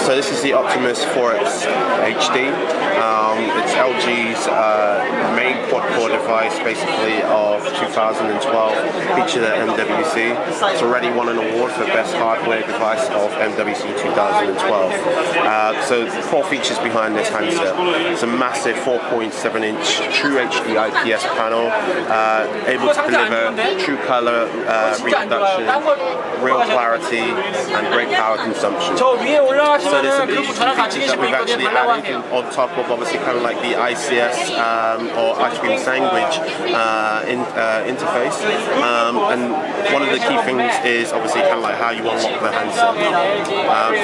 So this is the Optimus 4X HD. It's LG's main quad-core device, basically of 2012, featured at MWC. It's already won an award for Best Hardware Device of MWC 2012. So 4 features behind this handset. It's a massive 4.7-inch True HD IPS panel, able to deliver true color reproduction, real clarity, and great power consumption. So there's some features that we've actually added on top of obviously kind of like the ICS or ice cream sandwich interface. And one of the key things is obviously kind of like how you unlock the handset.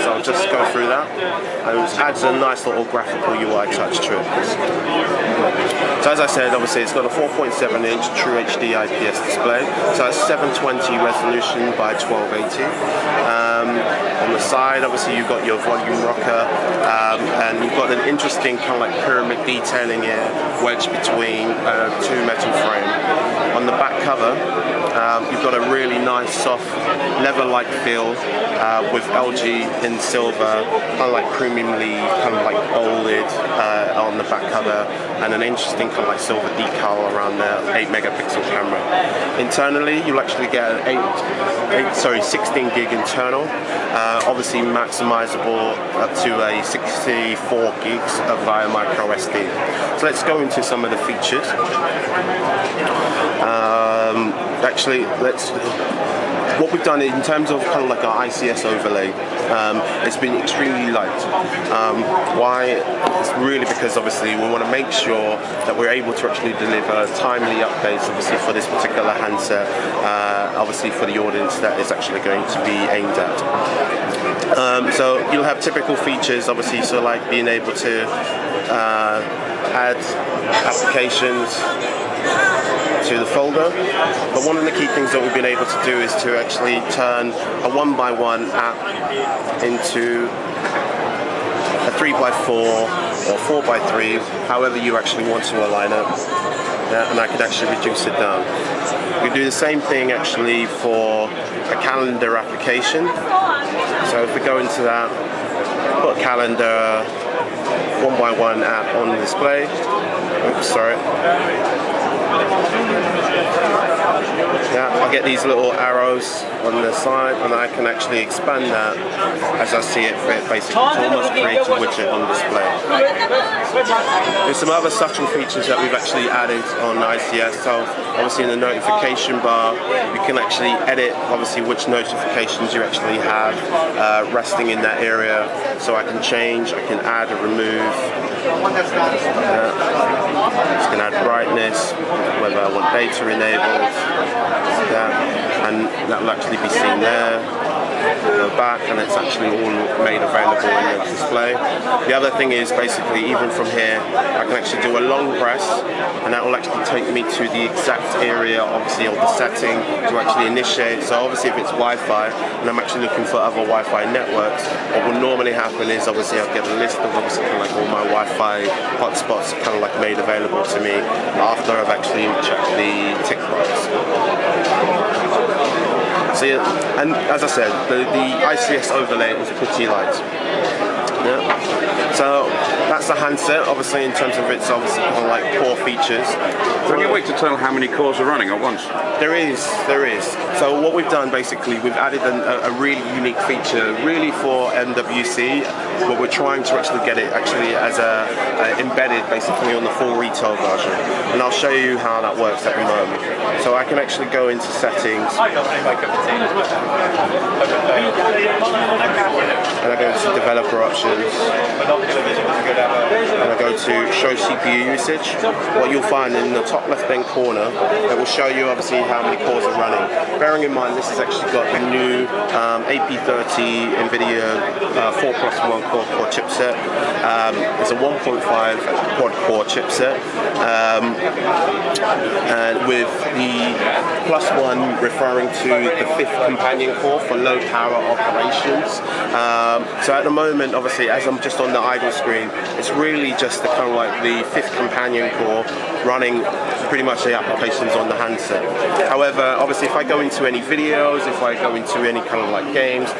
So I'll just go through that. It adds a nice little graphical UI touch to it. So as I said, obviously it's got a 4.7-inch True HD IPS display. So it's 720 resolution by 1280. On the side, obviously you've got your volume rocker, and you've got an interesting kind of like pyramid detailing here, wedged between 2 metal frame. On the back cover, you've got a really nice soft leather-like feel with LG in silver, kind of like premiumly kind of like bolded on the back cover, and an interesting kind of like silver decal around the 8-megapixel camera. Internally, you'll actually get an 16 gig internal, obviously maximizable up to a 64 gigs via micro SD. So let's go into some of the features. Actually, what we've done in terms of kind of like our ICS overlay, it's been extremely light. Why? It's really because obviously we want to make sure that we're able to actually deliver timely updates obviously for this particular handset, obviously for the audience that is actually going to be aimed at. So you'll have typical features obviously, so like being able to add applications to the folder, but one of the key things that we've been able to do is to actually turn a 1x1 app into a 3x4 or 4x3, however you actually want to align it, and I could actually reduce it down. We do the same thing actually for a calendar application. So if we go into that, put a calendar 1x1 app on the display. Oops, sorry. Yeah, I get these little arrows on the side, and I can actually expand that as I see it fit, basically to almost create a widget on display. There's some other subtle features that we've actually added on ICS. So obviously in the notification bar, you can actually edit obviously which notifications you actually have resting in that area. So I can change, I can add or remove. Just can add brightness, whether I want data enabled, and that will actually be seen there. Go back, and it's actually all made available in the display. The other thing is basically even from here I can actually do a long press, and that will actually take me to the exact area obviously of the setting to actually initiate. So obviously if it's Wi-Fi and I'm actually looking for other Wi-Fi networks, what will normally happen is obviously I'll get a list of obviously kind of like all my Wi-Fi hotspots kind of like made available to me after I've actually checked the tick box. So yeah, and as I said, the ICS overlay is pretty light. Yeah. So that's the handset, obviously in terms of its obviously kind of like core features. Can you wait to tell how many cores are running at once? There is. So what we've done basically, we've added a really unique feature, really for MWC, but we're trying to actually get it actually as embedded basically on the full retail version. And I'll show you how that works at the moment. So I can actually go into settings, and I go to developer options, and I go to show CPU usage. What you'll find in the top left hand corner, it will show you obviously how many cores are running. Bearing in mind this has actually got the new AP30 NVIDIA 4+1 core chipset. It's a 1.5 quad core chipset, and with the +1 referring to the 5th companion core for low power operations. So at the moment, obviously, as I'm just on the idle screen, it's really just the kind of like the 5th companion core running pretty much the applications on the handset. However, obviously, if I go into any videos, if I go into any kind of like games,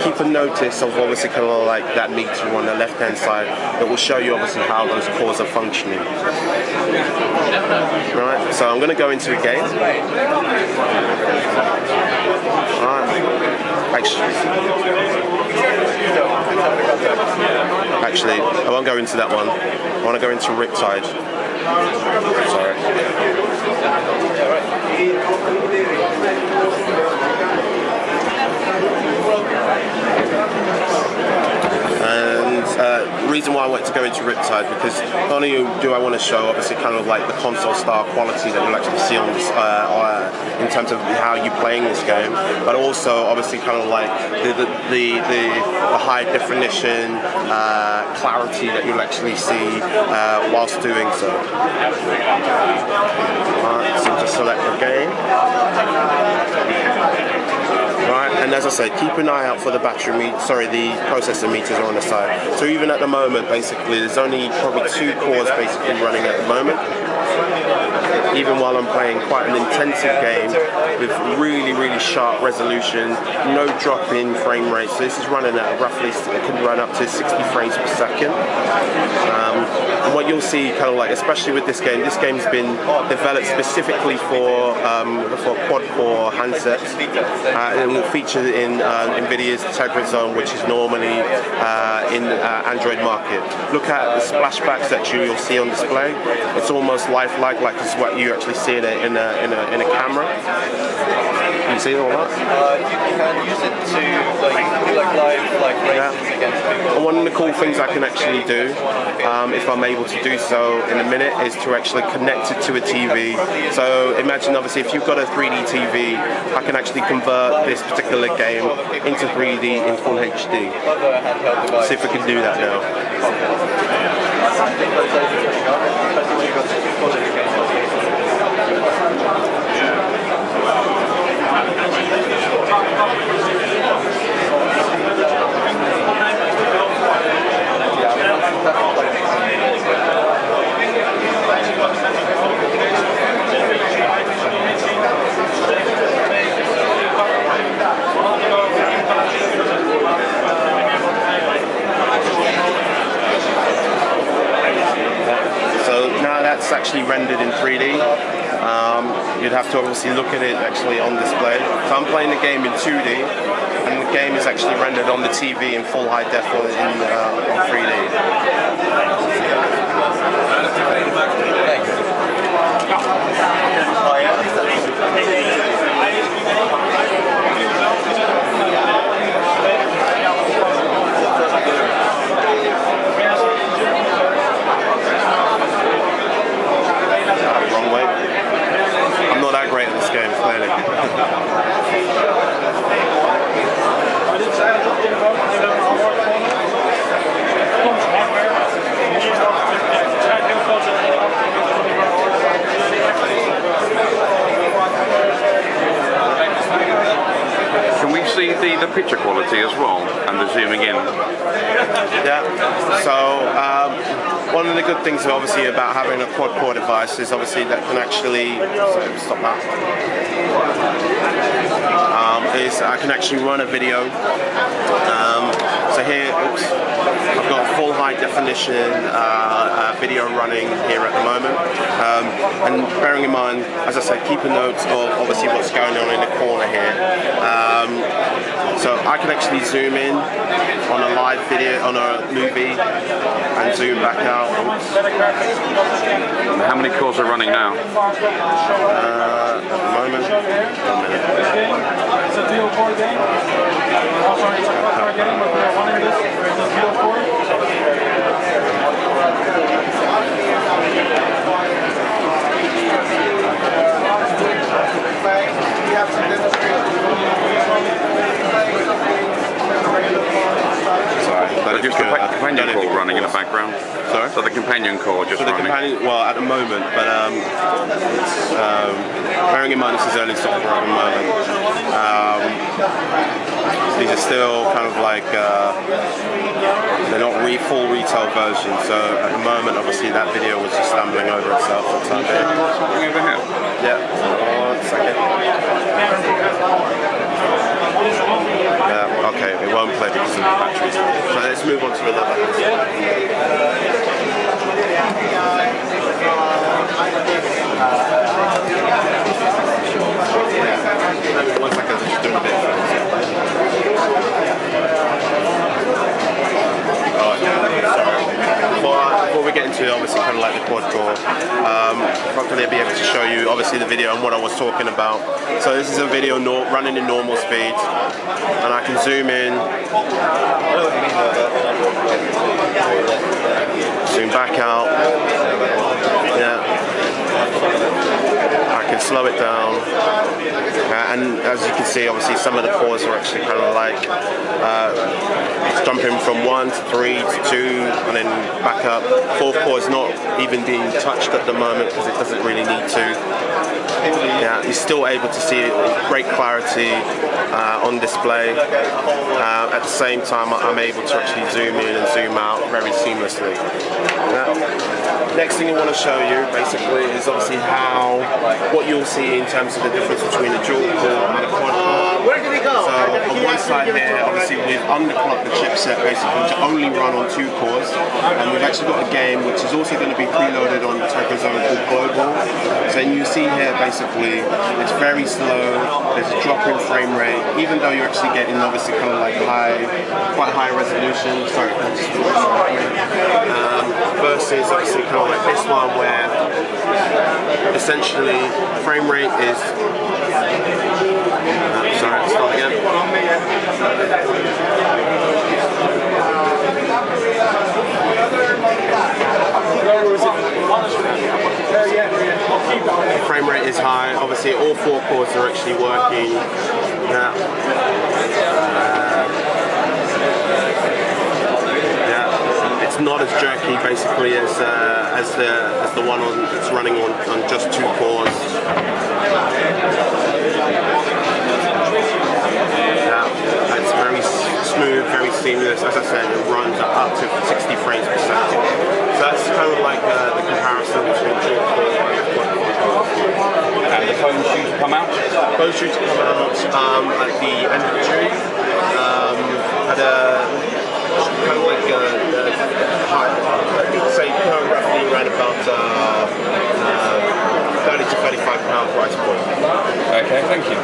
keep a notice of obviously kind of like that meter on the left-hand side that will show you obviously how those cores are functioning. Right, so I'm going to go into a game. Actually, I won't go into that one. I want to go into Riptide. Sorry. And the reason why I wanted to go into Riptide, because not only do I want to show obviously kind of like the console style quality that you'll actually see on this in terms of how you're playing this game, but also obviously kind of like the high definition clarity that you'll actually see whilst doing so. Alright, so just select the game. Right, and as I said, keep an eye out for the the processor meters are on the side. So even at the moment, basically, there's only probably 2 cores basically running at the moment. Even while I'm playing quite an intensive game with really, really sharp resolution, no drop in frame rate. So this is running at roughly, it can run up to 60 frames per second. And what you'll see, kind of like, especially with this game's been developed specifically for quad-core handsets. It will feature in NVIDIA's Tegra Zone, which is normally in Android market. Look at the splashbacks that you'll see on display. It's almost lifelike, like it's what you actually see in a camera. You see all that? You can use it to do live races against people. And one of the cool things I can actually do, if I'm able to do so in a minute, is to actually connect it to a TV. So imagine obviously if you've got a 3D TV, I can actually convert this particular game into 3D in full HD. See if we can do that now. That's actually rendered in 3D. You'd have to obviously look at it actually on display. So I'm playing the game in 2D, and the game is actually rendered on the TV in full high def on 3D. The picture quality as well, and the zooming in. Yeah, so one of the good things obviously about having a quad-core device is obviously that can actually, stop that, is I can actually run a video. So here, oops, I've got full high definition video running here at the moment. And bearing in mind, as I said, keep a note of obviously what's going on in the corner here. So I can actually zoom in on a live video, on a movie, and zoom back out. How many cores are running now? At the moment, 1 minute. So just the companion core running in the background? Sorry? So the companion core just running? Well, at the moment, but it's, bearing in mind this is early software at the moment. These are still kind of like they're not full retail versions. So at the moment, obviously, that video was just stumbling over itself for the time being. Something over here. Yeah. 1 second. Yeah. Okay. It won't play because of the batteries. So let's move on to another. Yeah. 1 second. I'm just doing a bit of before we get into obviously kind of like the quad core, I'm not going to be able to show you obviously the video and what I was talking about. So this is a video running in normal speed, and I can zoom in, zoom back out. Yeah. I can slow it down, and as you can see, obviously some of the cores are actually kind of like jumping from 1 to 3 to 2 and then back up. 4th core is not even being touched at the moment because it doesn't really need to. Yeah, you're still able to see great clarity on display. At the same time, I'm able to actually zoom in and zoom out very seamlessly. Next thing I want to show you basically is obviously what you'll see in terms of the difference between a dual core and a quad core. So on one side here, obviously we've underclocked the chipset basically to only run on 2 cores, and we've actually got a game which is also going to be preloaded on the Zone called Global. So you see here basically it's very slow, there's a drop in frame rate, even though you're actually getting obviously kind of like quite high resolution, versus obviously kind of like this one where essentially frame rate is sorry, let's start again. Frame rate is high. Obviously, all 4 cores are actually working. It's not as jerky basically as the one that's running on just 2 cores. It's very smooth, very seamless. As I said, it runs at up to 60 frames per second. So that's kind of like the comparison between dual core and quad core. And the phone shoes come out? Both shoes come out at the end of June. Had a kind of like say roughly around about 30 to 35 pound price point. Okay, thank you.